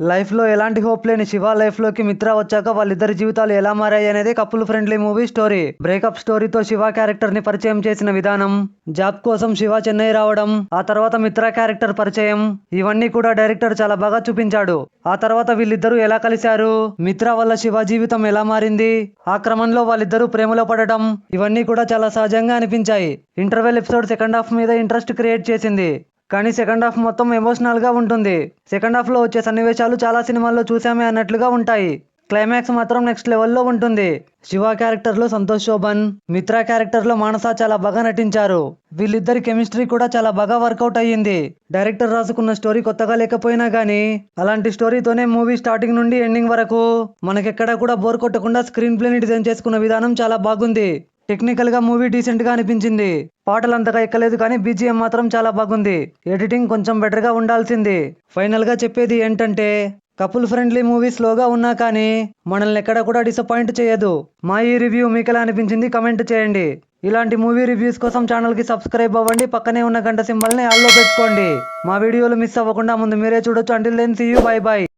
Life లో ఎలాంటి hope లేని శివ లైఫ్ లోకి మిత్ర వచ్చాక వాళ్ళిద్దరి జీవితాలు ఎలా మారాయి అనేది couple friendly movie story. Breakup స్టోరీతో శివ క్యారెక్టర్ ని పరిచయం చేసిన విధానం, జాబ్ కోసం శివ చెన్నై రావడం, ఆ తర్వాత మిత్ర క్యారెక్టర్ పరిచయం, ఇవన్నీ కూడా డైరెక్టర్ చాలా బాగా చూపించాడు. ఆ తర్వాత వీళ్ళిద్దరూ ఎలా కలిశారు, మిత్ర వల్ల శివ జీవితం ఎలా మారింది, ఆ క్రమంలో వాళ్ళిద్దరూ ప్రేమలో పడటం, ఇవన్నీ కూడా చాలా సహజంగా అనిపించాయి. ఇంటర్వెల్ ఎపిసోడ్ సెకండ్ హాఫ్ మీద ఇంట్రెస్ట్ క్రియేట్ చేసింది. కానీ సెకండ్ హాఫ్ మొత్తం ఎమోషనల్ గా ఉంటుంది. సెకండ్ హాఫ్ లో వచ్చే సన్నివేశాలు చాలా సినిమాల్లో చూసామే అన్నట్లుగా ఉంటాయి. క్లైమాక్స్ మాత్రం నెక్స్ట్ లెవెల్లో ఉంటుంది. శివ క్యారెక్టర్ లో సంతోష్ శోభన్, మిత్ర క్యారెక్టర్ లో మానస చాలా బాగా నటించారు. వీళ్ళిద్దరి కెమిస్ట్రీ కూడా చాలా బాగా వర్కౌట్ అయ్యింది. డైరెక్టర్ రాసుకున్న స్టోరీ కొత్తగా లేకపోయినా గానీ అలాంటి స్టోరీతోనే మూవీ స్టార్టింగ్ నుండి ఎండింగ్ వరకు మనకెక్కడా కూడా బోర్ కొట్టకుండా స్క్రీన్ ప్లే ని డిజైన్ చేసుకున్న విధానం చాలా బాగుంది. టెక్నికల్ గా మూవీ డీసెంట్ గా అనిపించింది. పాటలు అంతగా ఎక్కలేదు కానీ బీజిఎం మాత్రం చాలా బాగుంది. ఎడిటింగ్ కొంచెం బెటర్ గా ఉండాల్సింది. ఫైనల్ గా చెప్పేది ఏంటంటే కపుల్ ఫ్రెండ్లీ మూవీ స్లోగా ఉన్నా కానీ మనల్ని ఎక్కడ కూడా డిసప్పాయింట్ చేయదు. మా ఈ రివ్యూ మీకు ఎలా అనిపించింది కమెంట్ చేయండి. ఇలాంటి మూవీ రివ్యూస్ కోసం ఛానల్ కి సబ్స్క్రైబ్ అవ్వండి. పక్కనే ఉన్న గంట సింబల్ ని ఆల్లో పెట్టుకోండి. మా వీడియోలు మిస్ అవ్వకుండా ముందు మీరే చూడొచ్చు. Until then see you, bye by.